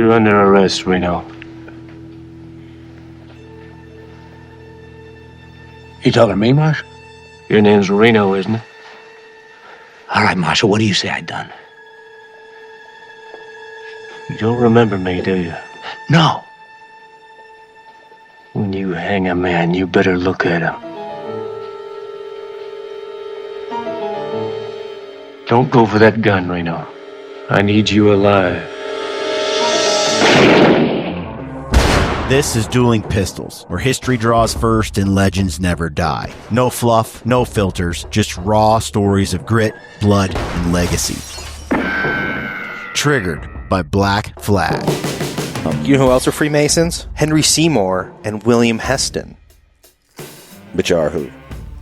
You're under arrest, Reno. You talking to me, Marshal? Your name's Reno, isn't it? All right, Marshal, what do you say I done? You don't remember me, do you? No. When you hang a man, you better look at him. Don't go for that gun, Reno. I need you alive. This is Dueling Pistols, where history draws first and legends never die. No fluff, no filters, just raw stories of grit, blood, and legacy. Triggered by Black Flag. You know who else are Freemasons? Henry Seymour and William Heston. Which are who?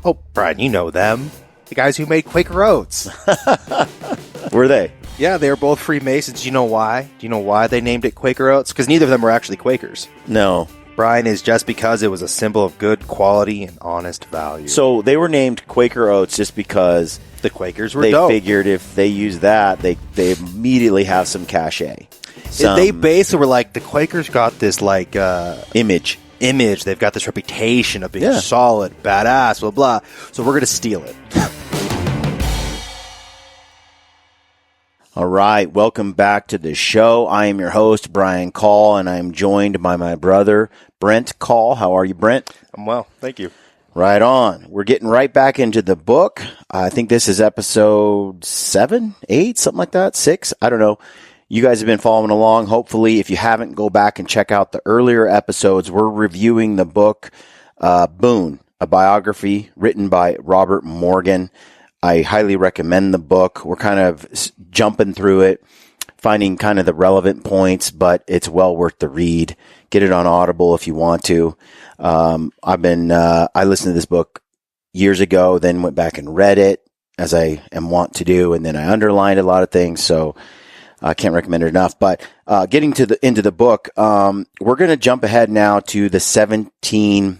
Oh, Brian, you know them. The guys who made Quaker Oats. Were they? Yeah, they were both Freemasons. Do you know why? Do you know why they named it Quaker Oats? Because neither of them were actually Quakers. No. Brian, is just because it was a symbol of good quality and honest value. So they were named Quaker Oats just because the Quakers were they dope. figured if they use that, they immediately have some cachet. They basically were like, the Quakers got this like image. They've got this reputation of being solid, badass, blah, blah. So we're going to steal it. All right, welcome back to the show. I am your host, Brian Call, and I'm joined by my brother, Brent Call. How are you, Brent? I'm well, thank you. Right on. We're getting right back into the book. I think this is episode 7, 8, something like that, 6. I don't know. You guys have been following along. Hopefully, if you haven't, go back and check out the earlier episodes. We're reviewing the book, Boone, a biography written by Robert Morgan. I highly recommend the book. We're kind of jumping through it, finding kind of the relevant points, but it's well worth the read. Get it on Audible if you want to. I listened to this book years ago, then went back and read it as I am wont to do, and then I underlined a lot of things, so I can't recommend it enough. But getting into the book, we're going to jump ahead now to the 1750s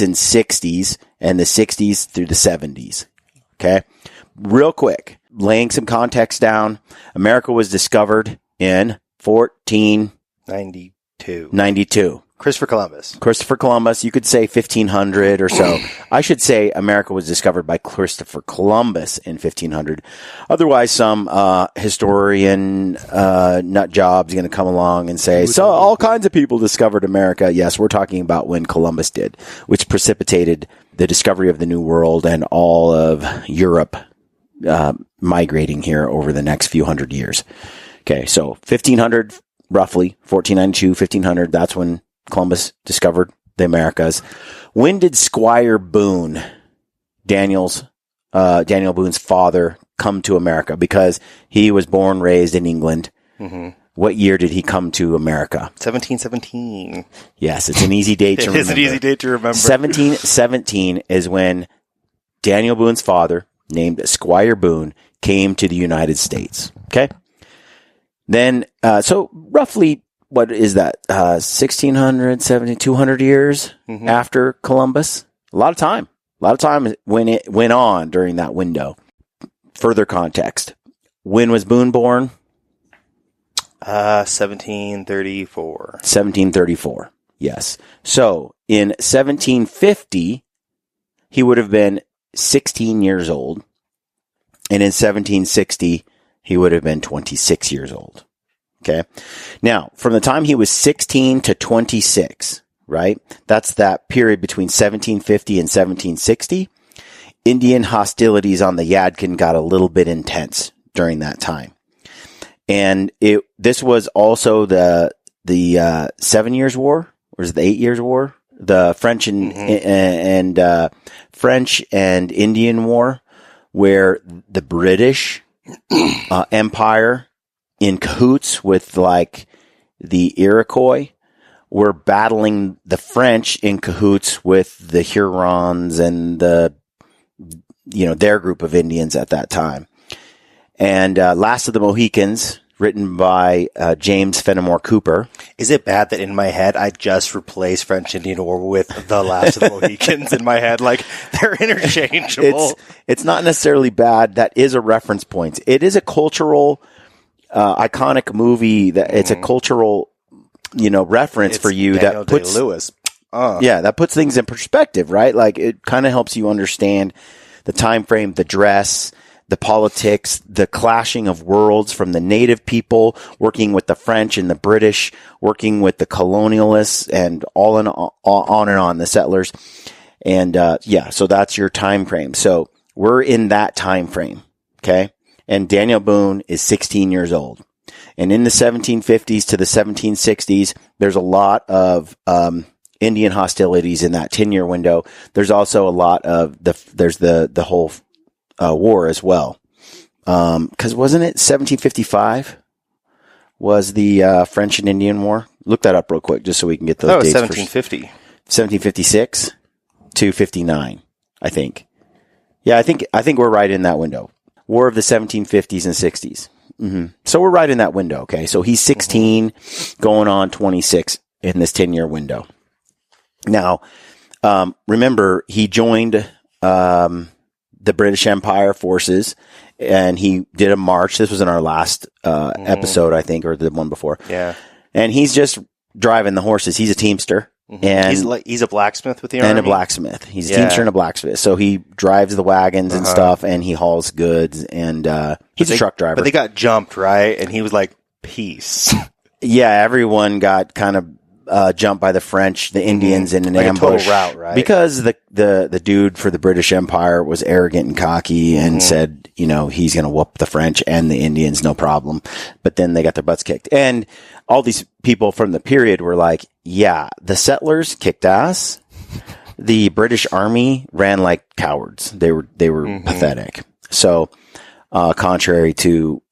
and 60s, and the 60s through the 70s. Okay, real quick, laying some context down. America was discovered in 1492. Christopher Columbus. You could say 1500 or so. I should say America was discovered by Christopher Columbus in 1500. Otherwise, some historian nut job's going to come along and say, so all kinds of people discovered America. Yes, we're talking about when Columbus did, which precipitated the discovery of the New World and all of Europe migrating here over the next few hundred years. Okay, so 1500, roughly, 1492, 1500, that's when Columbus discovered the Americas. When did Squire Boone, Daniel Boone's father, come to America? Because he was born, raised in England. Mm-hmm. What year did he come to America? 1717. Yes, it's an easy date to remember. It is an easy date to remember. 1717 is when Daniel Boone's father, named Squire Boone, came to the United States. Okay? Then, so roughly, what is that? 1600, 200 years after Columbus? A lot of time when it went on during that window. Further context. When was Boone born? 1734. 1734. Yes. So in 1750, he would have been 16 years old. And in 1760, he would have been 26 years old. Okay. Now, from the time he was 16 to 26, right? That's that period between 1750 and 1760. Indian hostilities on the Yadkin got a little bit intense during that time. And this was also the 7 Years' War, or is it the 8 Years' War? The French and French and Indian War, where the British Empire, in cahoots with like the Iroquois, were battling the French in cahoots with the Hurons and their group of Indians at that time. And Last of the Mohicans, written by James Fenimore Cooper. Is it bad that in my head I just replaced French Indian War with The Last of the Mohicans in my head? Like, they're interchangeable. It's not necessarily bad. That is a reference point. It is a cultural iconic movie that it's a cultural, reference It's for you Daniel that puts Day-Lewis. that puts things in perspective, right? Like it kind of helps you understand the time frame, the dress, the politics, the clashing of worlds from the native people working with the French and the British, working with the colonialists, and on and on, the settlers. And so that's your time frame. So we're in that time frame, okay? And Daniel Boone is 16 years old. And in the 1750s to the 1760s, there's a lot of Indian hostilities in that 10-year window. There's also a lot of the whole war as well. Because wasn't it 1755 was the French and Indian War? Look that up real quick just so we can get those dates. That was 1750. 1756 to 59, I think. Yeah, I think we're right in that window. War of the 1750s and 60s. Mm-hmm. So we're right in that window, okay? So he's 16, going on 26 in this 10-year window. Now, remember, he joined the British Empire forces, and he did a march. This was in our last episode, I think, or the one before. Yeah. And he's just driving the horses. He's a teamster. And he's a blacksmith with the army? And a blacksmith. He's a teamster and a blacksmith. So he drives the wagons and stuff, and he hauls goods, and he's a truck driver. But they got jumped, right? And he was like, peace. Yeah, everyone got kind of jumped by the French, the Indians, in an ambush. A total rout, right? Because the dude for the British Empire was arrogant and cocky and said, he's going to whoop the French and the Indians, no problem. But then they got their butts kicked. And all these people from the period were like, yeah, the settlers kicked ass. The British army ran like cowards. They were pathetic. So, contrary to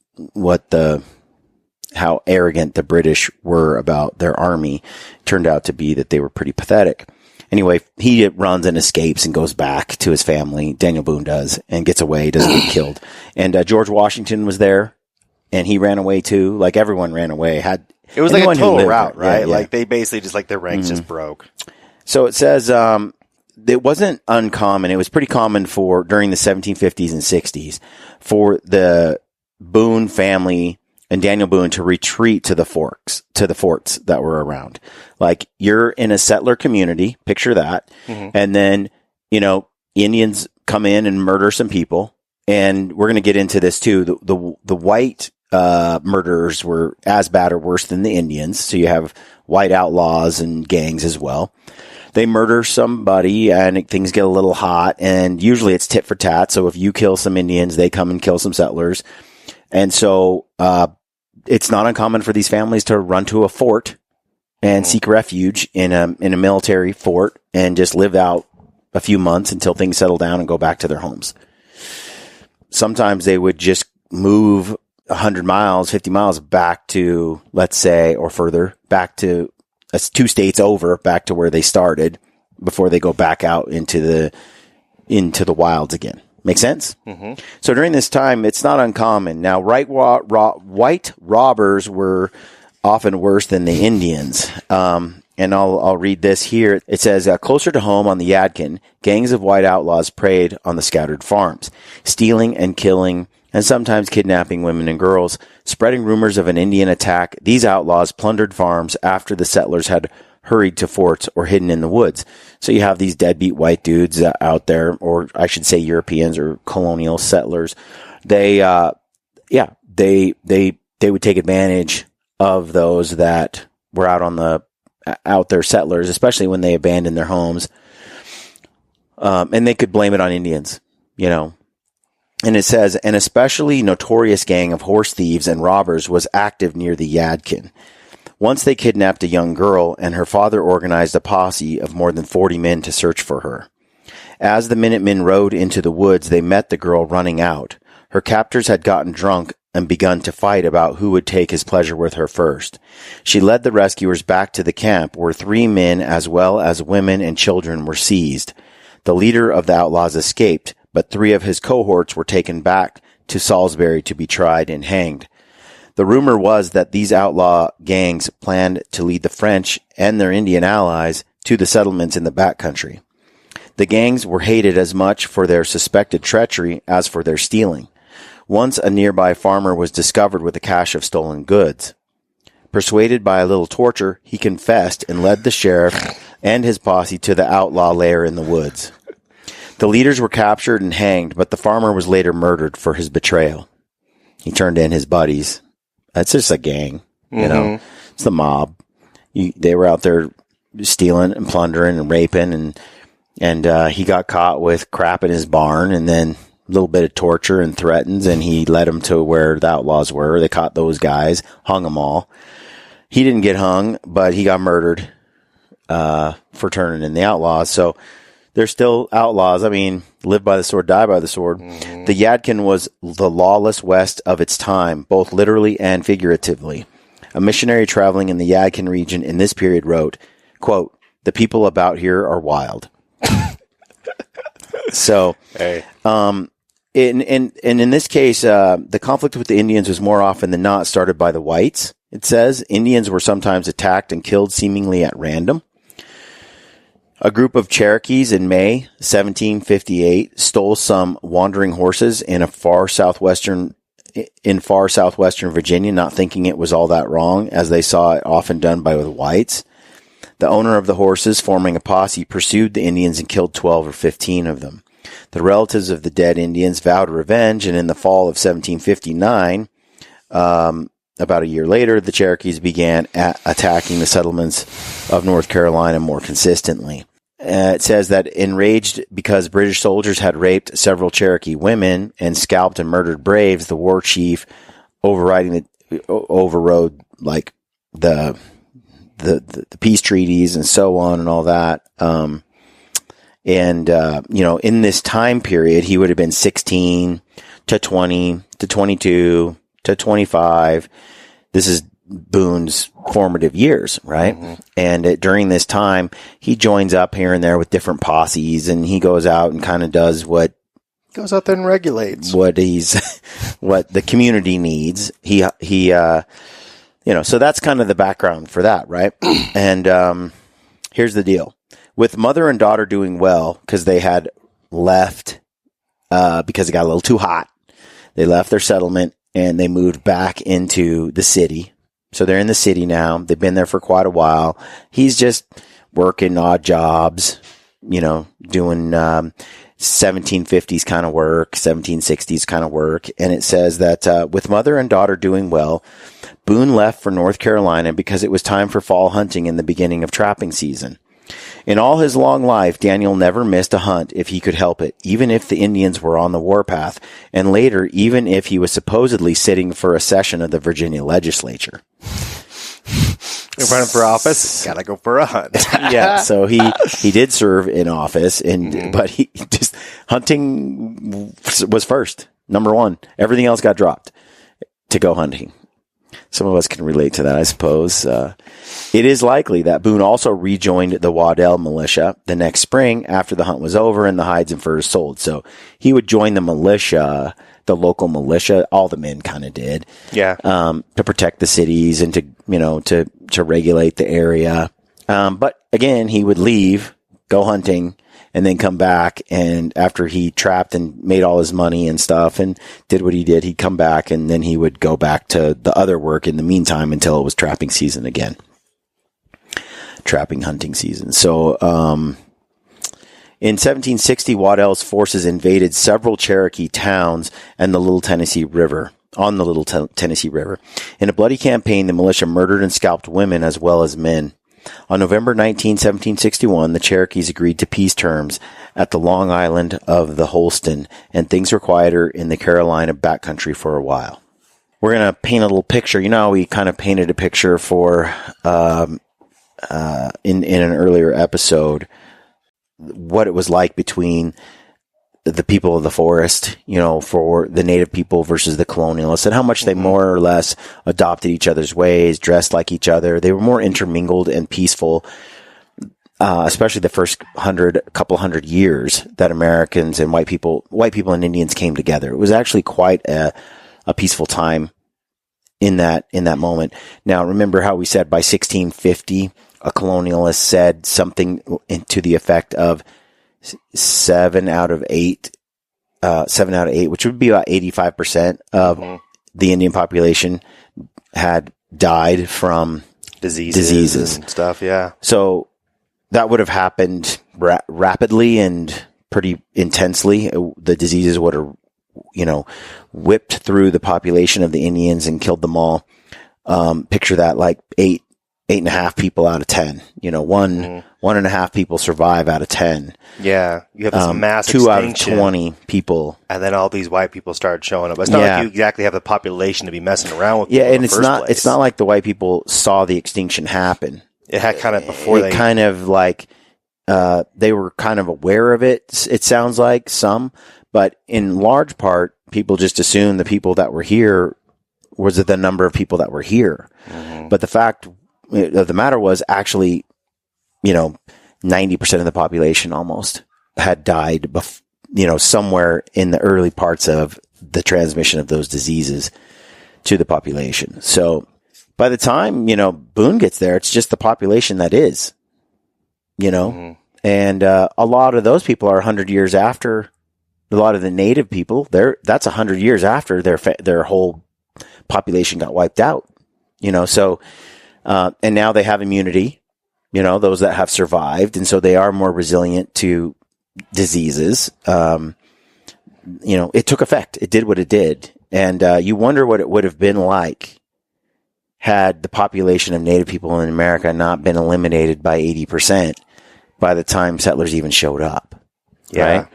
how arrogant the British were about their army, turned out to be that they were pretty pathetic. Anyway, he runs and escapes and goes back to his family. Daniel Boone does, and gets away, doesn't get killed. And George Washington was there, and he ran away too. Like everyone ran away. It was like a total rout, right? Yeah. Like they basically just their ranks just broke. So it says it wasn't uncommon. It was pretty common during the 1750s and 60s for the Boone family and Daniel Boone to retreat to the forts that were around. Like you're in a settler community, picture that. And then, Indians come in and murder some people. And we're going to get into this too. The white murderers were as bad or worse than the Indians. So you have white outlaws and gangs as well. They murder somebody and things get a little hot, and usually it's tit for tat. So if you kill some Indians, they come and kill some settlers. And so, it's not uncommon for these families to run to a fort and seek refuge in a military fort and just live out a few months until things settle down and go back to their homes. Sometimes they would just move 100 miles, 50 miles back to, let's say, or further, back to 2 states over, back to where they started before they go back out into the wilds again. Make sense? So during this time, it's not uncommon. Now, white robbers were often worse than the Indians. And I'll read this here. It says, closer to home on the Yadkin, gangs of white outlaws preyed on the scattered farms, stealing and killing and sometimes kidnapping women and girls. Spreading rumors of an Indian attack, these outlaws plundered farms after the settlers had hurried to forts or hidden in the woods. So you have these deadbeat white dudes out there, or I should say Europeans or colonial settlers. They would take advantage of those that were out there settlers, especially when they abandoned their homes. And they could blame it on Indians, And it says, an especially notorious gang of horse thieves and robbers was active near the Yadkin. Once they kidnapped a young girl, and her father organized a posse of more than 40 men to search for her. As the Minutemen rode into the woods, they met the girl running out. Her captors had gotten drunk and begun to fight about who would take his pleasure with her first. She led the rescuers back to the camp, where 3 men as well as women and children were seized. The leader of the outlaws escaped, but 3 of his cohorts were taken back to Salisbury to be tried and hanged. The rumor was that these outlaw gangs planned to lead the French and their Indian allies to the settlements in the backcountry. The gangs were hated as much for their suspected treachery as for their stealing. Once a nearby farmer was discovered with a cache of stolen goods. Persuaded by a little torture, he confessed and led the sheriff and his posse to the outlaw lair in the woods. The leaders were captured and hanged, but the farmer was later murdered for his betrayal. He turned in his buddies. That's just a gang, you know. It's the mob. They were out there stealing and plundering and raping, and he got caught with crap in his barn, and then a little bit of torture and threatens, and he led them to where the outlaws were. They caught those guys, hung them all. He didn't get hung, but he got murdered for turning in the outlaws. So they're still outlaws. I mean, live by the sword, die by the sword. The Yadkin was the lawless West of its time, both literally and figuratively. A missionary traveling in the Yadkin region in this period wrote, quote, "The people about here are wild." So, Hey. in this case, the conflict with the Indians was more often than not started by the whites. It says Indians were sometimes attacked and killed seemingly at random. A group of Cherokees in May 1758 stole some wandering horses in far southwestern Virginia, not thinking it was all that wrong, as they saw it often done by the whites. The owner of the horses, forming a posse, pursued the Indians and killed 12 or 15 of them. The relatives of the dead Indians vowed revenge, and in the fall of 1759, about a year later, the Cherokees began attacking the settlements of North Carolina more consistently. It says that enraged because British soldiers had raped several Cherokee women and scalped and murdered braves, the war chief overrode like the peace treaties and so on and all that. In this time period, he would have been 16 to 20 to 22 to 25. This is Boone's formative years, right? And during this time, he joins up here and there with different posses, and he goes out and kind of does what Goes out there and regulates what the community needs. So that's kind of the background for that, right? And here's the deal. With mother and daughter doing well, because they had left, because it got a little too hot, they left their settlement and they moved back into the city. So they're in the city now. They've been there for quite a while. He's just working odd jobs, doing 1750s kind of work, 1760s kind of work. And it says that with mother and daughter doing well, Boone left for North Carolina because it was time for fall hunting in the beginning of trapping season. In all his long life, Daniel never missed a hunt if he could help it, even if the Indians were on the warpath, and later, even if he was supposedly sitting for a session of the Virginia legislature. You're running for office, gotta go for a hunt. Yeah, so he did serve in office, but he just hunting was first, number one. Everything else got dropped to go hunting. Some of us can relate to that, I suppose. It is likely that Boone also rejoined the Waddell militia the next spring after the hunt was over and the hides and furs sold. So he would join the militia, the local militia. All the men kind of did, to protect the cities and to regulate the area. But again, he would leave, go hunting, and then come back, and after he trapped and made all his money and stuff and did what he did, he'd come back, and then he would go back to the other work in the meantime until it was trapping season again. Trapping hunting season. So, in 1760, Waddell's forces invaded several Cherokee towns and the Little Tennessee River. On the Little Tennessee River. In a bloody campaign, the militia murdered and scalped women as well as men. On November 19, 1761, the Cherokees agreed to peace terms at the Long Island of the Holston, and things were quieter in the Carolina backcountry for a while. We're going to paint a little picture. You know how we kind of painted a picture for in an earlier episode what it was like between the people of the forest, for the native people versus the colonialists, and how much they more or less adopted each other's ways, dressed like each other. They were more intermingled and peaceful, especially the first couple hundred years that Americans and white people and Indians came together. It was actually quite a peaceful time in that moment. Now, remember how we said by 1650, a colonialist said something to the effect of 7 out of 8 7 out of 8, which would be about 85% of the Indian population had died from diseases and stuff. Yeah. So that would have happened rapidly and pretty intensely. The diseases would have, whipped through the population of the Indians and killed them all. Picture that like 8.5 people out of 10, 1.5 people survive out of 10. Yeah. You have this mass 2 out of extinction, 20 people. and then all these white people started showing up. It's not like you exactly have the population to be messing around with. Yeah. And it's not, it's not like the white people saw the extinction happen. It had kind of before they kind of like, they were kind of aware of it. It sounds like some, but in large part, people just assumed the people that were here was the number of people that were here. But the fact of the matter was actually, 90% of the population almost had died, somewhere in the early parts of the transmission of those diseases to the population. So by the time, Boone gets there, it's just the population that is, and a lot of those people are 100 years after. A lot of the native people, that's 100 years after their whole population got wiped out, so, and now they have immunity, those that have survived. And so they are more resilient to diseases. It took effect. It did what it did. And, you wonder what it would have been like had the population of native people in America not been eliminated by 80% by the time settlers even showed up. Yeah.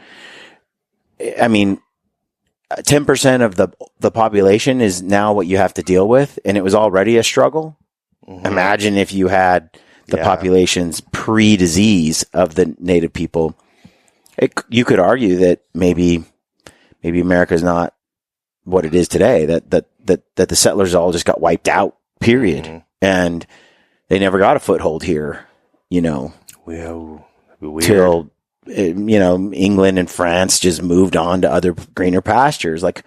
Right? I mean, 10% of the population is now what you have to deal with, and it was already a struggle. Imagine if you had the population's pre-disease of the native people. You could argue that maybe America is not what it is today. That the settlers all just got wiped out. Period, and they never got a foothold here. Well, till England and France just moved on to other greener pastures. Like,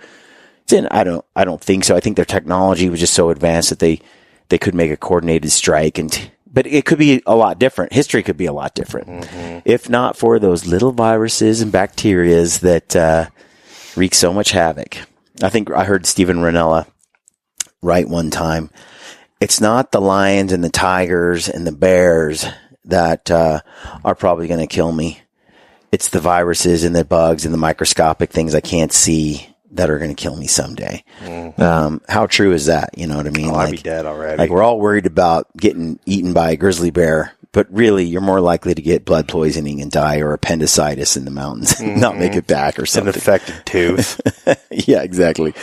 I don't think so. I think their technology was just so advanced that they could make a coordinated strike, but it could be a lot different. History could be a lot different if not for those little viruses and bacterias that wreak so much havoc. I think I heard Stephen Ranella write one time, it's not the lions and the tigers and the bears that are probably going to kill me. It's the viruses and the bugs and the microscopic things I can't see that are going to kill me someday. How true is that? You know what I mean? I'd be dead already. Like, we're all worried about getting eaten by a grizzly bear, but really you're more likely to get blood poisoning and die, or appendicitis in the mountains, not make it back or something. An infected tooth. Yeah, exactly.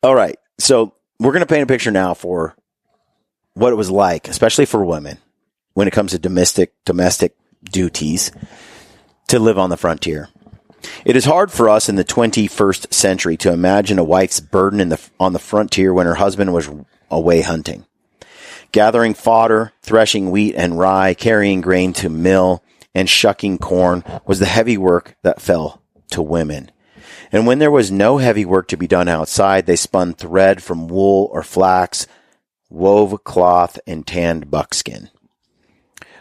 All right. So we're going to paint a picture now for what it was like, especially for women, when it comes to domestic duties, to live on the frontier. It is hard for us in the 21st century to imagine a wife's burden on the frontier when her husband was away hunting. Gathering fodder, threshing wheat and rye, carrying grain to mill, and shucking corn was the heavy work that fell to women. And when there was no heavy work to be done outside, they spun thread from wool or flax, wove cloth, and tanned buckskin.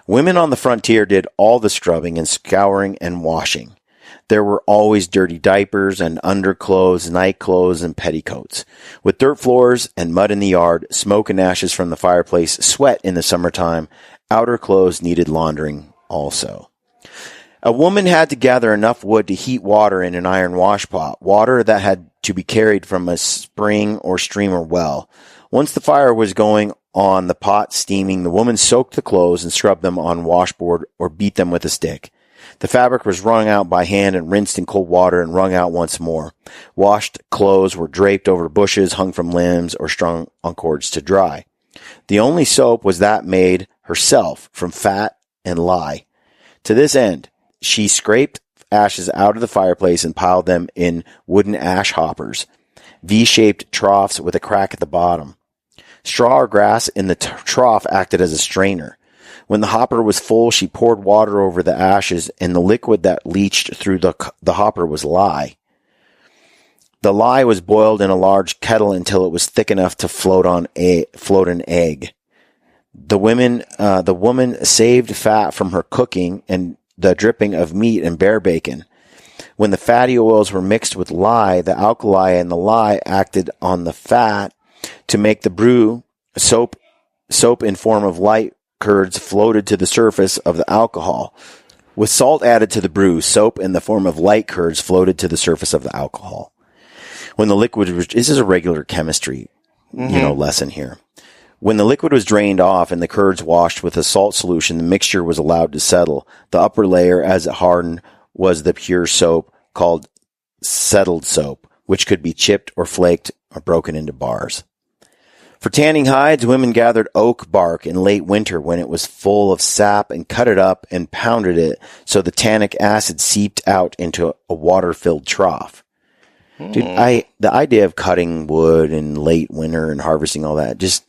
Women on the frontier did all the scrubbing and scouring and washing. There were always dirty diapers and underclothes, nightclothes, and petticoats. With dirt floors and mud in the yard, smoke and ashes from the fireplace, sweat in the summertime, outer clothes needed laundering also. A woman had to gather enough wood to heat water in an iron washpot, water that had to be carried from a spring or stream or well. Once the fire was going on, the pot steaming, the woman soaked the clothes and scrubbed them on washboard or beat them with a stick. The fabric was wrung out by hand and rinsed in cold water and wrung out once more. Washed clothes were draped over bushes, hung from limbs, or strung on cords to dry. The only soap was that made herself from fat and lye. To this end, she scraped ashes out of the fireplace and piled them in wooden ash hoppers, V-shaped troughs with a crack at the bottom. Straw or grass in the trough acted as a strainer. When the hopper was full, she poured water over the ashes, and the liquid that leached through the hopper was lye. The lye was boiled in a large kettle until it was thick enough to float an egg. The woman saved fat from her cooking and the dripping of meat and bear bacon. When the fatty oils were mixed with lye, the alkali in the lye acted on the fat to make the brew. Soap in form of light curds floated to the surface of the alcohol. With salt added to the brew, soap in the form of light curds floated to the surface of the alcohol. When the liquid was, this is a regular chemistry, lesson here. When the liquid was drained off and the curds washed with a salt solution, the mixture was allowed to settle. The upper layer, as it hardened, was the pure soap called settled soap, which could be chipped or flaked or broken into bars. For tanning hides, women gathered oak bark in late winter when it was full of sap and cut it up and pounded it so the tannic acid seeped out into a water-filled trough. Dude, the idea of cutting wood in late winter and harvesting all that, it's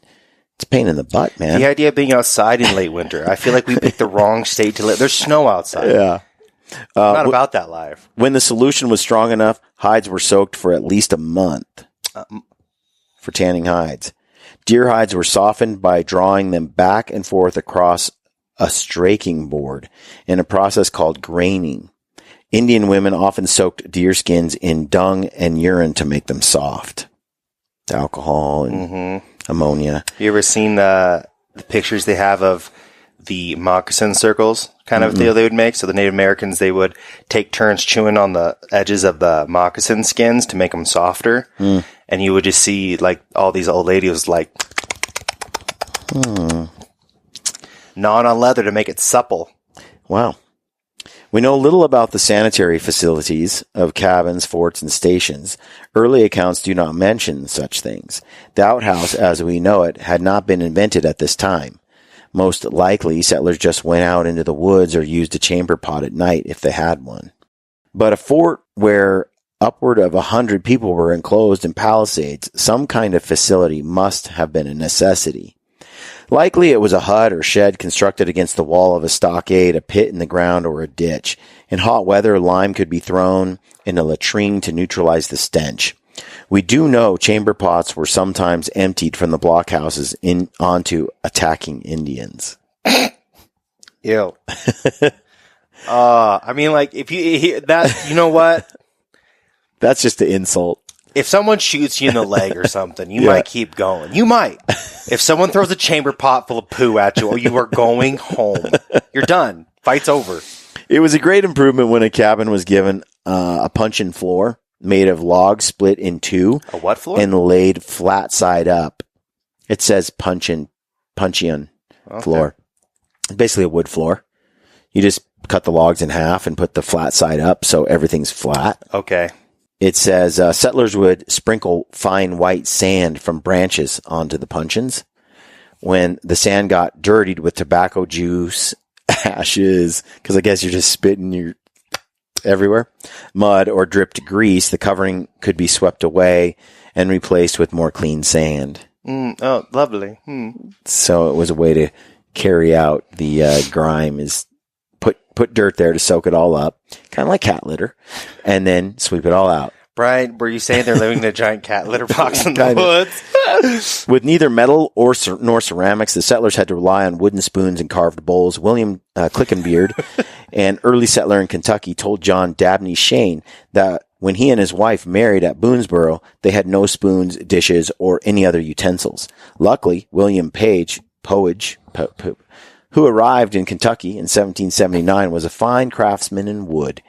a pain in the butt, man. The idea of being outside in late winter. I feel like we picked the wrong state to live. There's snow outside. Yeah. Not about that life. When the solution was strong enough, hides were soaked for at least a month for tanning hides. Deer hides were softened by drawing them back and forth across a straking board in a process called graining. Indian women often soaked deer skins in dung and urine to make them soft. Alcohol and ammonia. You ever seen the pictures they have of the moccasin circles kind of deal they would make? So the Native Americans, they would take turns chewing on the edges of the moccasin skins to make them softer. And you would just see like all these old ladies like gnawing on leather to make it supple. Wow. We know little about the sanitary facilities of cabins, forts, and stations. Early accounts do not mention such things. The outhouse, as we know it, had not been invented at this time. Most likely, settlers just went out into the woods or used a chamber pot at night if they had one. But a fort where upward of 100 people were enclosed in palisades, some kind of facility must have been a necessity. Likely it was a hut or shed constructed against the wall of a stockade, a pit in the ground, or a ditch. In hot weather, lime could be thrown in a latrine to neutralize the stench. We do know chamber pots were sometimes emptied from the blockhouses onto attacking Indians. Ew. I mean, like, if you hear that, you know what? That's just the insult. If someone shoots you in the leg or something, you might keep going. You might. If someone throws a chamber pot full of poo at you, you are going home. You're done. Fight's over. It was a great improvement when a cabin was given a puncheon floor made of logs split in two. A what floor? And laid flat side up. It says puncheon floor. It's basically a wood floor. You just cut the logs in half and put the flat side up so everything's flat. Okay. It says settlers would sprinkle fine white sand from branches onto the puncheons. When the sand got dirtied with tobacco juice, ashes, because I guess you're just spitting everywhere, mud, or dripped grease, the covering could be swept away and replaced with more clean sand. Oh, lovely. So it was a way to carry out the grime, is put dirt there to soak it all up, kind of like cat litter, and then sweep it all out. Brian, were you saying they're living in a giant cat litter box in the woods? With neither metal nor ceramics, the settlers had to rely on wooden spoons and carved bowls. William Clickenbeard, an early settler in Kentucky, told John Dabney Shane that when he and his wife married at Boonesboro, they had no spoons, dishes, or any other utensils. Luckily, William Page, who arrived in Kentucky in 1779, was a fine craftsman in wood.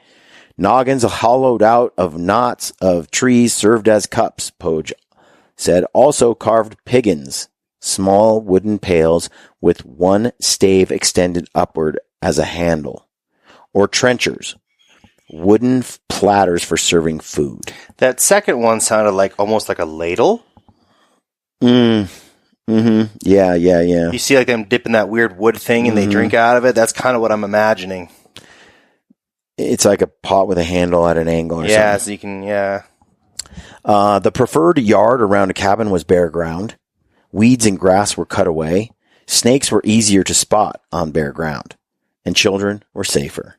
Noggins hollowed out of knots of trees served as cups, Poge said. Also carved piggins, small wooden pails with one stave extended upward as a handle. Or trenchers, wooden platters for serving food. That second one sounded like almost like a ladle. Yeah. You see like them dipping that weird wood thing and they drink out of it? That's kind of what I'm imagining. It's like a pot with a handle at an angle or something. Yeah, so you can, The preferred yard around a cabin was bare ground. Weeds and grass were cut away. Snakes were easier to spot on bare ground. And children were safer.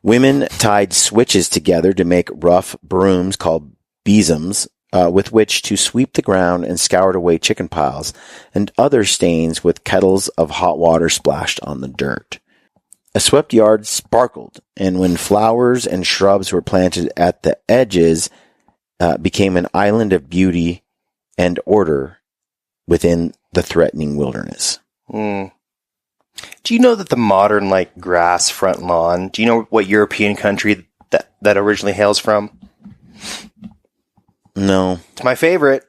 Women tied switches together to make rough brooms called besoms, with which to sweep the ground and scoured away chicken piles and other stains with kettles of hot water splashed on the dirt. A swept yard sparkled, and when flowers and shrubs were planted at the edges, became an island of beauty and order within the threatening wilderness. Mm. Do you know that the modern, like, grass front lawn, do you know what European country that originally hails from? No. It's my favorite.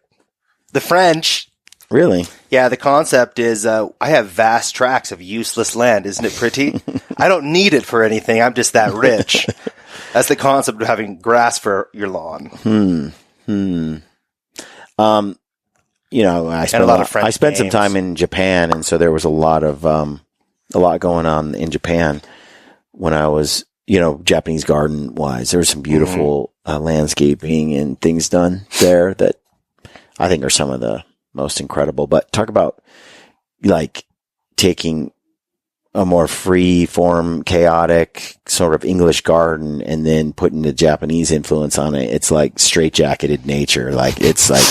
The French. Really? Yeah, the concept is, I have vast tracts of useless land. Isn't it pretty? I don't need it for anything. I'm just that rich. That's the concept of having grass for your lawn. You know, I spent some time in Japan, and so there was a lot going on in Japan when I was, you know, Japanese garden wise. There was some beautiful landscaping and things done there that I think are some of the most incredible. But talk about like taking a more free form, chaotic sort of English garden and then putting the Japanese influence on it. It's like straitjacketed nature. Like, it's like,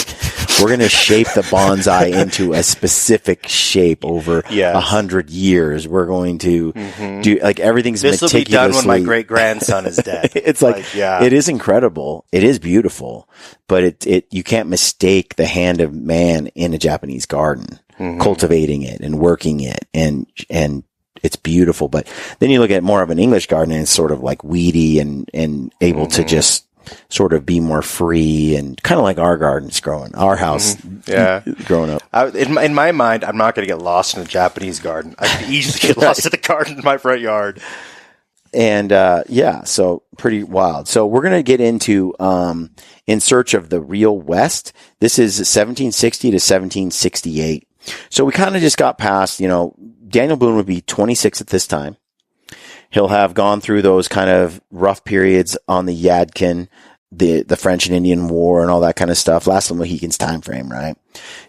we're going to shape the bonsai into a specific shape over 100 years. We're going to do, like, everything's this meticulously. This will be done when my great grandson is dead. It's like, it is incredible. It is beautiful, but you can't mistake the hand of man in a Japanese garden, cultivating it and working it and it's beautiful. But then you look at more of an English garden and it's sort of like weedy and able to just sort of be more free and kind of like our gardens growing, our house growing up. In my mind, I'm not going to get lost in a Japanese garden. I could easily get lost in the garden in my front yard. And, so pretty wild. So we're going to get into, In Search of the Real West. This is 1760 to 1768. So we kind of just got past, you know, Daniel Boone would be 26 at this time. He'll have gone through those kind of rough periods on the Yadkin, the French and Indian War and all that kind of stuff. Last Mohican's time frame, right?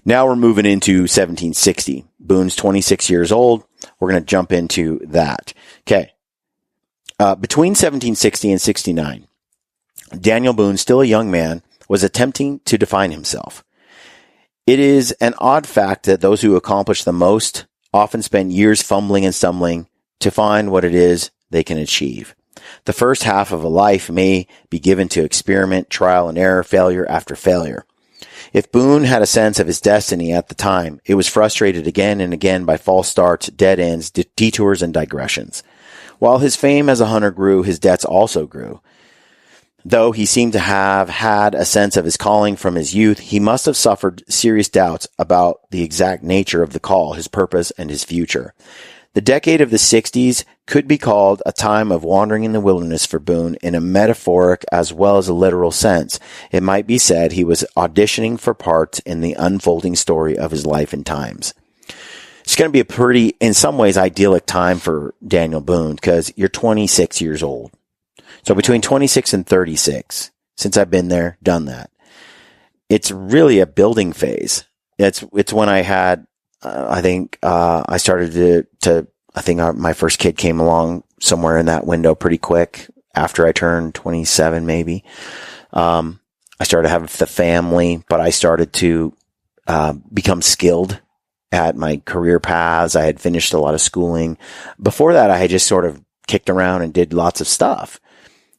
Now we're moving into 1760. Boone's 26 years old. We're going to jump into that. Okay. Between 1760 and 69, Daniel Boone, still a young man, was attempting to define himself. It is an odd fact that those who accomplish the most often spend years fumbling and stumbling to find what it is they can achieve. The first half of a life may be given to experiment, trial and error, failure after failure. If Boone had a sense of his destiny at the time, it was frustrated again and again by false starts, dead ends, detours, and digressions. While his fame as a hunter grew, his debts also grew. Though he seemed to have had a sense of his calling from his youth, he must have suffered serious doubts about the exact nature of the call, his purpose, and his future. The decade of the 60s could be called a time of wandering in the wilderness for Boone in a metaphoric as well as a literal sense. It might be said he was auditioning for parts in the unfolding story of his life and times. It's going to be a pretty, in some ways, idyllic time for Daniel Boone because you're 26 years old. So between 26 and 36, since I've been there, done that, it's really a building phase. It's when I had, I started my first kid came along somewhere in that window pretty quick after I turned 27, maybe. I started to have the family, but I started to, become skilled at my career paths. I had finished a lot of schooling. Before that, I had just sort of kicked around and did lots of stuff.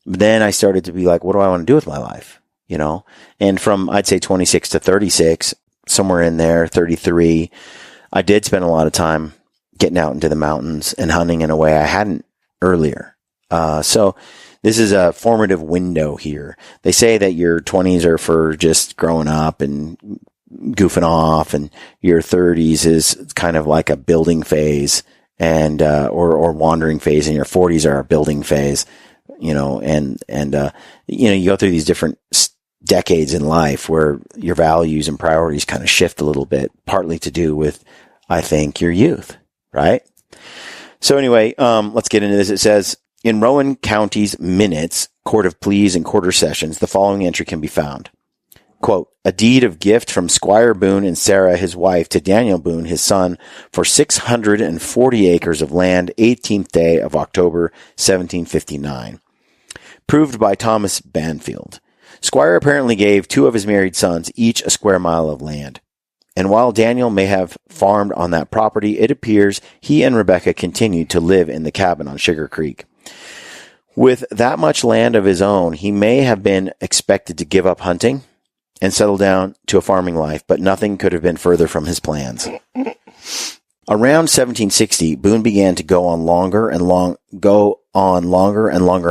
Then I started to be like, what do I want to do with my life? You know, and from, I'd say 26 to 36, somewhere in there, 33, I did spend a lot of time getting out into the mountains and hunting in a way I hadn't earlier. So this is a formative window here. They say that your 20s are for just growing up and goofing off, and your 30s is kind of like a building phase and, or wandering phase, and your 40s are a building phase. You know, and you go through these different decades in life where your values and priorities kind of shift a little bit, partly to do with, I think, your youth, right? So anyway, let's get into this. It says, in Rowan County's minutes, Court of Pleas and Quarter Sessions, the following entry can be found. Quote, a deed of gift from Squire Boone and Sarah, his wife, to Daniel Boone, his son, for 640 acres of land, 18th day of October, 1759. Proved by Thomas Banfield. Squire apparently gave two of his married sons each a square mile of land. And while Daniel may have farmed on that property, it appears he and Rebecca continued to live in the cabin on Sugar Creek. With that much land of his own, he may have been expected to give up hunting and settle down to a farming life, but nothing could have been further from his plans. Around 1760, Boone began to go on longer and longer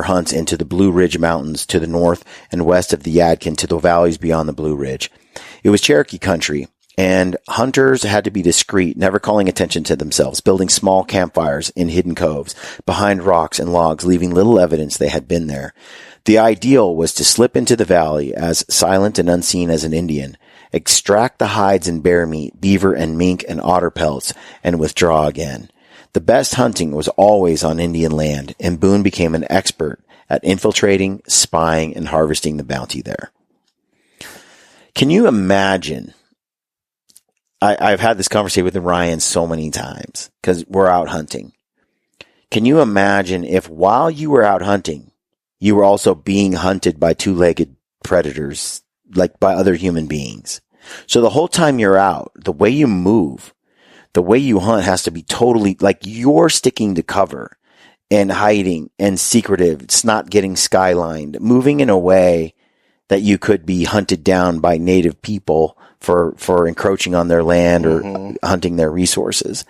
hunts into the Blue Ridge Mountains to the north and west of the Yadkin to the valleys beyond the Blue Ridge. It was Cherokee country, and hunters had to be discreet, never calling attention to themselves, building small campfires in hidden coves, behind rocks and logs, leaving little evidence they had been there. The ideal was to slip into the valley as silent and unseen as an Indian, extract the hides and bear meat, beaver and mink and otter pelts, and withdraw again. The best hunting was always on Indian land, and Boone became an expert at infiltrating, spying, and harvesting the bounty there. Can you imagine? I've had this conversation with Ryan so many times because we're out hunting. Can you imagine if while you were out hunting, you were also being hunted by two-legged predators, like by other human beings? So the whole time you're out, the way you move, the way you hunt has to be totally like you're sticking to cover and hiding and secretive. It's not getting skylined, moving in a way that you could be hunted down by native people for encroaching on their land or hunting their resources.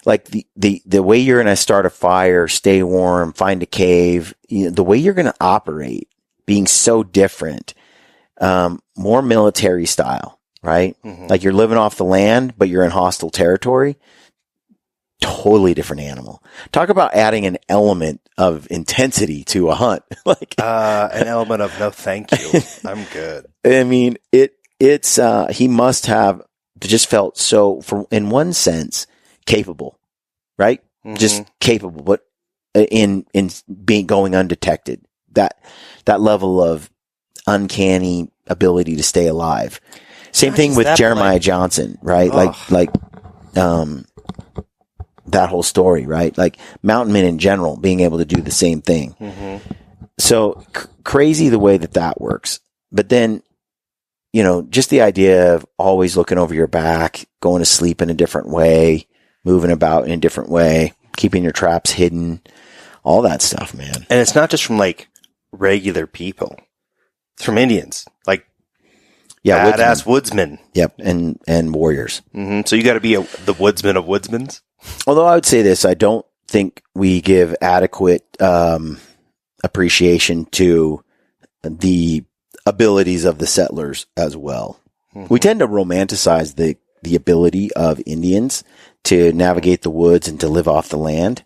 Like the way you're going to start a fire, stay warm, find a cave, the way you're going to operate being so different, more military style, right? Like you're living off the land, but you're in hostile territory. Totally different animal. Talk about adding an element of intensity to a hunt. Like an element of no thank you. I'm good. I mean, it's he must have just felt so, in one sense, capable, right? Just capable, but in being going undetected. That level of uncanny ability to stay alive. Same thing with Jeremiah Johnson, right? Like that whole story, right? Like mountain men in general being able to do the same thing. So crazy the way that works. But then, just the idea of always looking over your back, going to sleep in a different way, moving about in a different way, keeping your traps hidden, all that stuff, man. And it's not just from like regular people. It's from Indians. Like, badass woodsmen. Yep. And warriors. So you got to be the woodsman of woodsmans. Although I would say this, I don't think we give adequate appreciation to the abilities of the settlers as well. We tend to romanticize the ability of Indians to navigate the woods and to live off the land.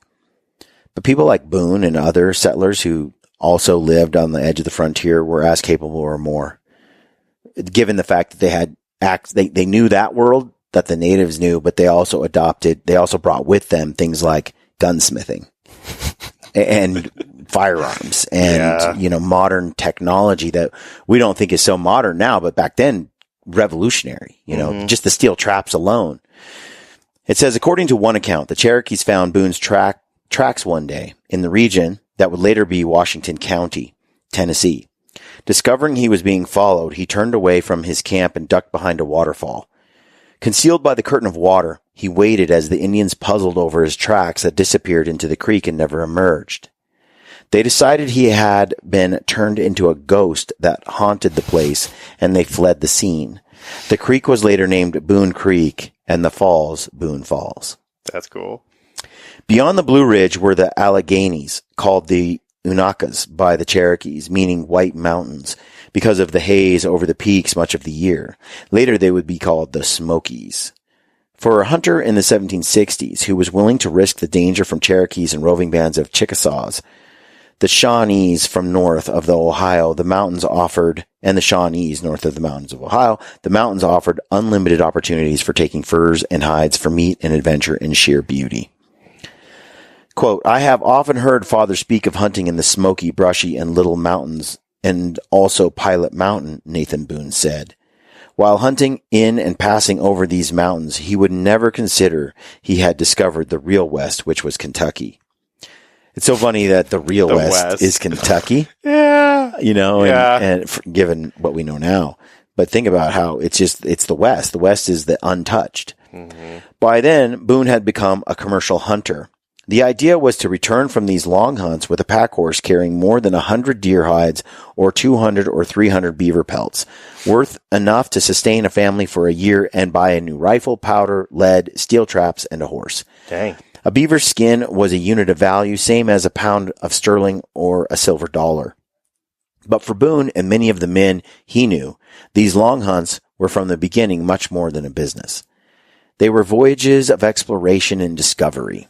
But people like Boone and other settlers who also lived on the edge of the frontier were as capable or more. Given the fact that they had they knew that world that the natives knew, but they also brought with them things like gunsmithing and firearms and, modern technology that we don't think is so modern now, but back then revolutionary, just the steel traps alone. It says, according to one account, the Cherokees found Boone's tracks one day in the region that would later be Washington County, Tennessee. Discovering he was being followed, he turned away from his camp and ducked behind a waterfall. Concealed by the curtain of water, he waited as the Indians puzzled over his tracks that disappeared into the creek and never emerged. They decided he had been turned into a ghost that haunted the place, and they fled the scene. The creek was later named Boone Creek, and the falls, Boone Falls. That's cool. Beyond the Blue Ridge were the Alleghenies, called the Unakas by the Cherokees, meaning white mountains, because of the haze over the peaks much of the year. Later they would be called the Smokies. For a hunter in the 1760s who was willing to risk the danger from Cherokees and roving bands of Chickasaws, the Shawnees from north of the Ohio, the mountains offered unlimited opportunities for taking furs and hides for meat and adventure and sheer beauty. Quote, I have often heard father speak of hunting in the Smoky, Brushy, and Little Mountains, and also Pilot Mountain, Nathan Boone said. While hunting in and passing over these mountains, he would never consider he had discovered the real West, which was Kentucky. It's so funny that the real West is Kentucky. Yeah. And given what we know now. But think about how it's the West. The West is the untouched. By then, Boone had become a commercial hunter. The idea was to return from these long hunts with a pack horse carrying more than 100 deer hides or 200 or 300 beaver pelts, worth enough to sustain a family for a year, and buy a new rifle, powder, lead, steel traps, and a horse. Dang. A beaver skin was a unit of value, same as a pound of sterling or a silver dollar. But for Boone and many of the men he knew, these long hunts were from the beginning much more than a business. They were voyages of exploration and discovery.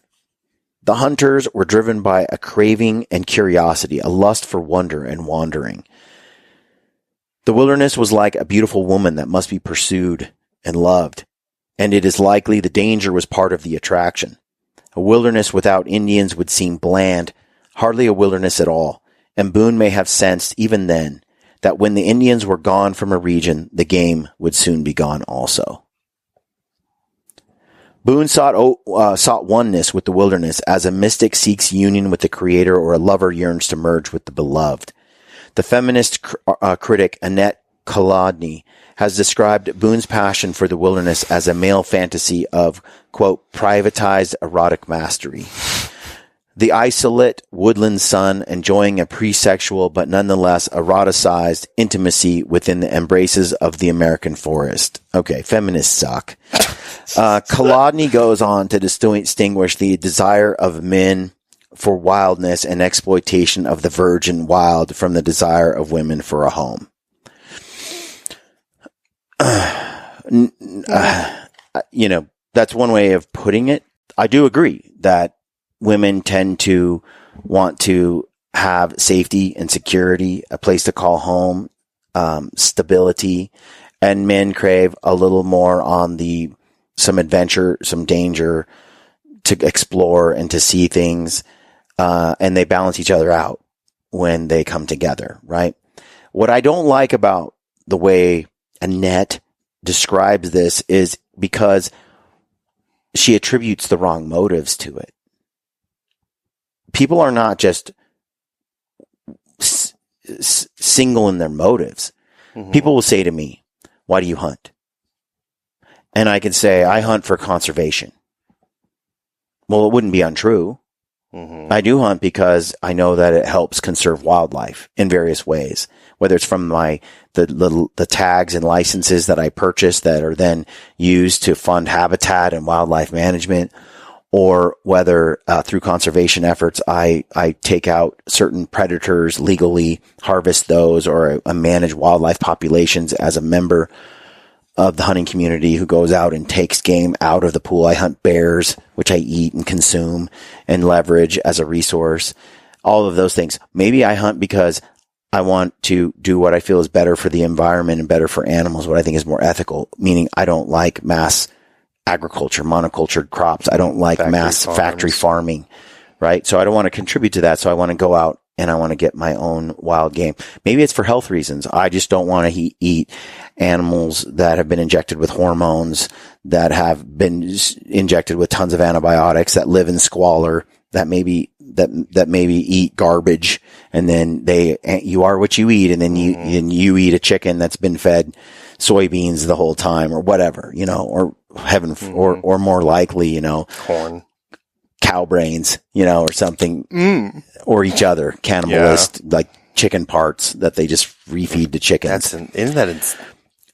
The hunters were driven by a craving and curiosity, a lust for wonder and wandering. The wilderness was like a beautiful woman that must be pursued and loved, and it is likely the danger was part of the attraction. A wilderness without Indians would seem bland, hardly a wilderness at all, and Boone may have sensed even then that when the Indians were gone from a region, the game would soon be gone also. Boone sought oneness with the wilderness as a mystic seeks union with the creator or a lover yearns to merge with the beloved. The feminist critic Annette Kolodny has described Boone's passion for the wilderness as a male fantasy of, quote, privatized erotic mastery. The isolate woodland son enjoying a pre-sexual but nonetheless eroticized intimacy within the embraces of the American forest. Okay, feminists suck. Kolodny goes on to distinguish the desire of men for wildness and exploitation of the virgin wild from the desire of women for a home. That's one way of putting it. I do agree that women tend to want to have safety and security, a place to call home, stability, and men crave a little more on some adventure, some danger to explore and to see things, and they balance each other out when they come together, right? What I don't like about the way Annette describes this is because she attributes the wrong motives to it. People are not just single in their motives. Mm-hmm. People will say to me, why do you hunt? And I can say, I hunt for conservation. Well, it wouldn't be untrue. Mm-hmm. I do hunt because I know that it helps conserve wildlife in various ways, whether it's from the tags and licenses that I purchase that are then used to fund habitat and wildlife management, or whether through conservation efforts, I take out certain predators legally, harvest those, or I manage wildlife populations as a member of the hunting community who goes out and takes game out of the pool. I hunt bears, which I eat and consume and leverage as a resource. All of those things. Maybe I hunt because I want to do what I feel is better for the environment and better for animals, what I think is more ethical, meaning I don't like mass agriculture, monocultured crops. I don't like factory farming, right? So I don't want to contribute to that. So I want to go out and I want to get my own wild game. Maybe it's for health reasons. I just don't want to eat animals that have been injected with hormones, that have been injected with tons of antibiotics, that live in squalor, that maybe eat garbage, and then you are what you eat, and then you eat a chicken that's been fed soybeans the whole time, or whatever, or or more likely, corn, cow brains, or something, or each other, cannibalist, like chicken parts that they just refeed to chickens.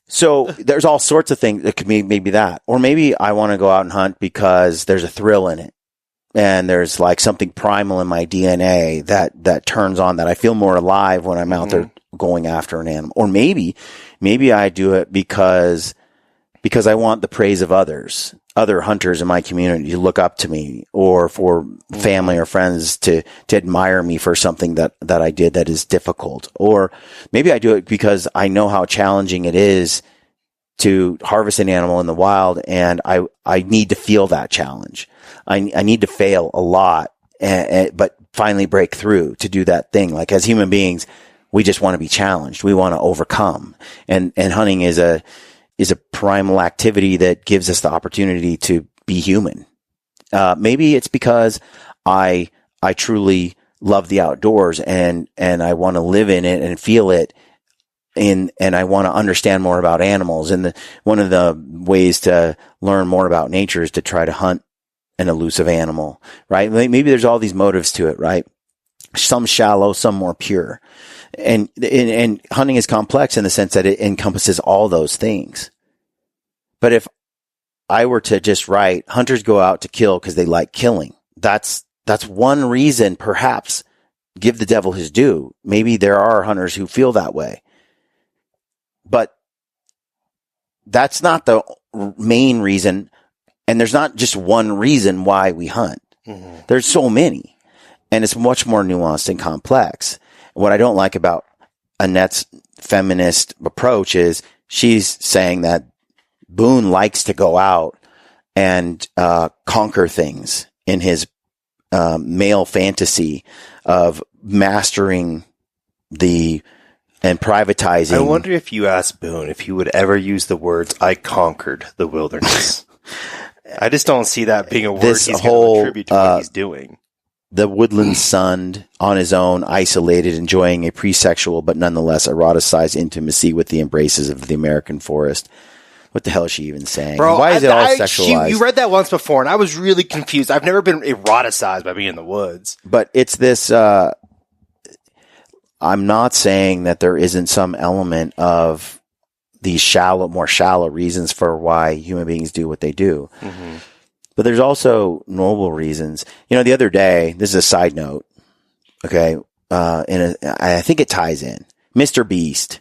So there's all sorts of things that could be maybe that, or maybe I want to go out and hunt because there's a thrill in it. And there's like something primal in my DNA that turns on, that I feel more alive when I'm out there going after an animal. Or maybe I do it because I want the praise of other hunters in my community to look up to me, or for family or friends to admire me for something that I did that is difficult. Or maybe I do it because I know how challenging it is to harvest an animal in the wild, and I need to feel that challenge. I need to fail a lot, but finally break through to do that thing. Like, as human beings, we just want to be challenged. We want to overcome. And hunting is a primal activity that gives us the opportunity to be human. Maybe it's because I truly love the outdoors and I want to live in it and feel it and I want to understand more about animals. And one of the ways to learn more about nature is to try to hunt an elusive animal, right? Maybe there's all these motives to it, right? Some shallow, some more pure. And hunting is complex in the sense that it encompasses all those things. But if I were to just write, hunters go out to kill because they like killing, that's one reason, perhaps. Give the devil his due. Maybe there are hunters who feel that way. But that's not the main reason. And there's not just one reason why we hunt. Mm-hmm. There's so many. And it's much more nuanced and complex. What I don't like about Annette's feminist approach is she's saying that Boone likes to go out and conquer things in his male fantasy of mastering and privatizing. I wonder if you asked Boone if he would ever use the words, I conquered the wilderness. I just don't see that being a word he's going to attribute to what he's doing. The woodland sunned, on his own, isolated, enjoying a pre-sexual but nonetheless eroticized intimacy with the embraces of the American forest. What the hell is she even saying? Bro, why is it all sexualized? You read that once before, and I was really confused. I've never been eroticized by being in the woods. But it's this, I'm not saying that there isn't some element of these more shallow reasons for why human beings do what they do. Mm-hmm. But there's also noble reasons. You know, the other day, this is a side note, okay, I think it ties in. Mr. Beast,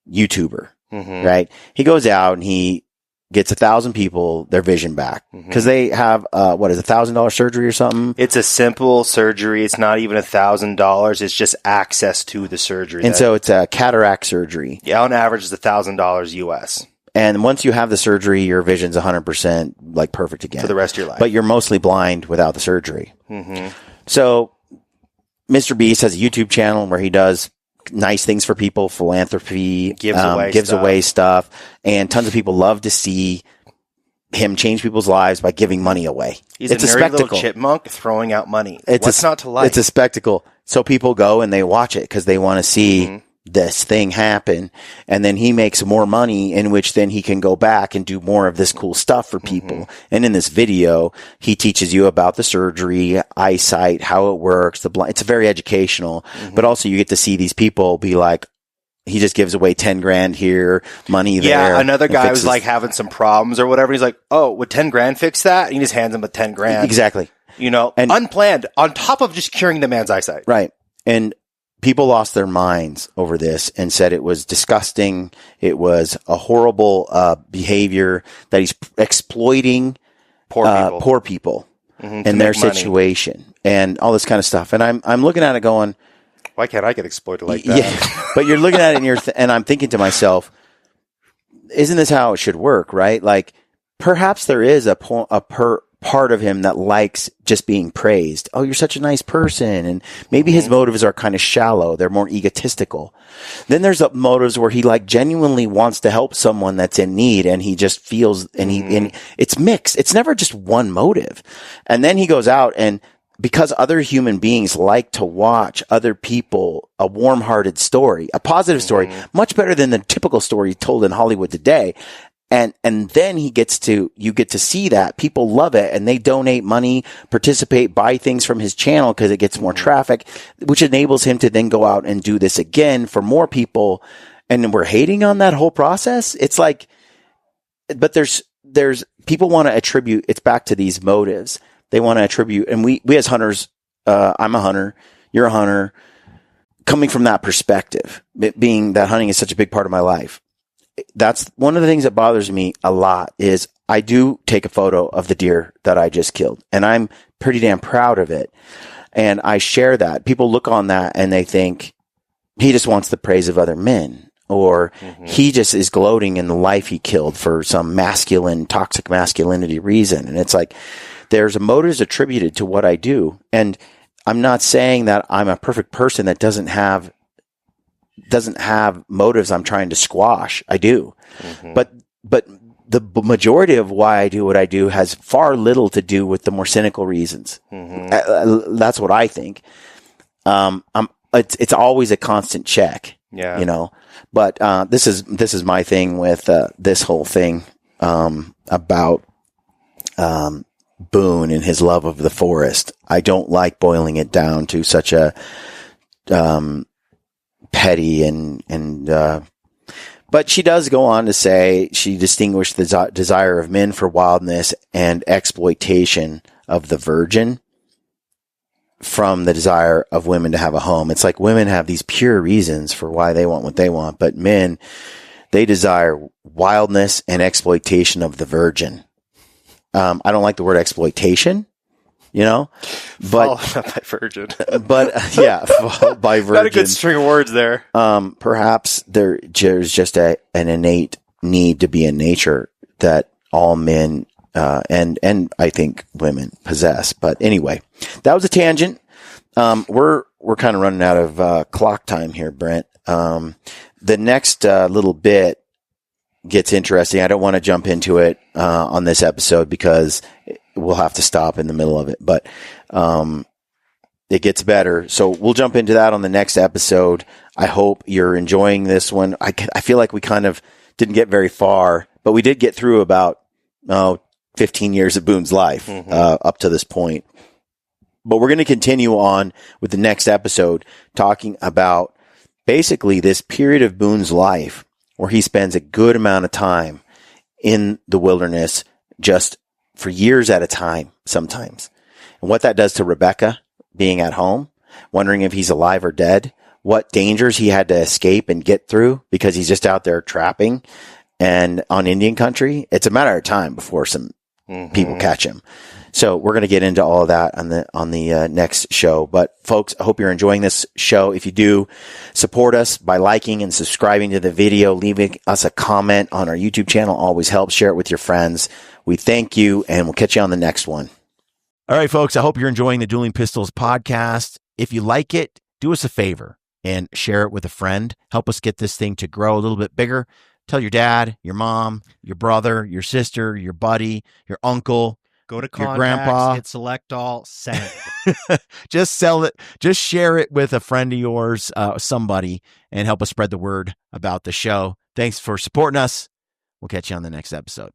YouTuber, mm-hmm. right? He goes out and he gets 1,000 people their vision back because they have, $1,000 surgery or something? It's a simple surgery. It's not even $1,000. It's just access to the surgery. And so it's a cataract surgery. Yeah, on average, it's $1,000 US. And once you have the surgery, your vision's 100% like perfect again. For the rest of your life. But you're mostly blind without the surgery. Mm-hmm. So Mr. Beast has a YouTube channel where he does nice things for people, philanthropy, gives away stuff. And tons of people love to see him change people's lives by giving money away. It's a nerdy spectacle. Little chipmunk throwing out money. What's not to like? It's a spectacle. So people go and they watch it because they want to see this thing happen. And then he makes more money, in which then he can go back and do more of this cool stuff for people. Mm-hmm. And in this video, he teaches you about the surgery, eyesight, how it works, it's very educational, but also you get to see these people be like, he just gives away 10 grand here, money there. Yeah, another guy was like having some problems or whatever. He's like, oh, would 10 grand fix that? And he just hands him a 10 grand. Exactly. You know, and unplanned, on top of just curing the man's eyesight. Right. And people lost their minds over this and said it was disgusting. It was a horrible behavior, that he's exploiting poor people in their situation and all this kind of stuff. And I'm looking at it going, why can't I get exploited like that? Yeah, but you're looking at it and and I'm thinking to myself, isn't this how it should work, right? Like, perhaps there is a part of him that likes just being praised. Oh, you're such a nice person. And maybe his motives are kind of shallow. They're more egotistical. Then there's motives where he like genuinely wants to help someone that's in need, and he just feels, and it's mixed. It's never just one motive. And then he goes out, and because other human beings like to watch other people, a warm-hearted story, a positive story, much better than the typical story told in Hollywood today. And then you get to see that people love it, and they donate money, participate, buy things from his channel because it gets more traffic, which enables him to then go out and do this again for more people. And we're hating on that whole process. It's like, but there's people want to attribute, it's back to these motives. They want to attribute, and we as hunters, I'm a hunter, you're a hunter, coming from that perspective, it being that hunting is such a big part of my life. That's one of the things that bothers me a lot is I do take a photo of the deer that I just killed, and I'm pretty damn proud of it. And I share that. People look on that and they think he just wants the praise of other men, or he just is gloating in the life he killed for some toxic masculinity reason. And it's like, there's motives attributed to what I do. And I'm not saying that I'm a perfect person that doesn't have motives I'm trying to squash. I do. But the majority of why I do what I do has far little to do with the more cynical reasons. That's what I think. It's always a constant check. Yeah. You know, but this is my thing with this whole thing about Boone and his love of the forest. I don't like boiling it down to such a petty and but she does go on to say she distinguished the desire of men for wildness and exploitation of the virgin from the desire of women to have a home. It's like women have these pure reasons for why they want what they want, but men, they desire wildness and exploitation of the virgin. I don't like the word exploitation, you know, but Followed up by virgin. but yeah, followed by virgin. Not a good string of words there. Perhaps there's just an innate need to be in nature that all men and I think women possess. But anyway, that was a tangent. We're kind of running out of clock time here, Brent. The next little bit gets interesting. I don't want to jump into it on this episode because we'll have to stop in the middle of it. But it gets better. So we'll jump into that on the next episode. I hope you're enjoying this one. I feel like we kind of didn't get very far, but we did get through about 15 years of Boone's life up to this point. But we're going to continue on with the next episode talking about basically this period of Boone's life where he spends a good amount of time in the wilderness just for years at a time sometimes. And what that does to Rebecca being at home, wondering if he's alive or dead, what dangers he had to escape and get through because he's just out there trapping and on Indian country. It's a matter of time before some people catch him. So we're going to get into all of that on the next show. But folks, I hope you're enjoying this show. If you do, support us by liking and subscribing to the video, leaving us a comment on our YouTube channel always helps. Share it with your friends. We thank you, and we'll catch you on the next one. All right, folks, I hope you're enjoying the Dueling Pistols podcast. If you like it, do us a favor and share it with a friend. Help us get this thing to grow a little bit bigger. Tell your dad, your mom, your brother, your sister, your buddy, your uncle. Go to your contacts, grandpa. hit select all, send. Just sell it. Just share it with a friend of yours, somebody, and help us spread the word about the show. Thanks for supporting us. We'll catch you on the next episode.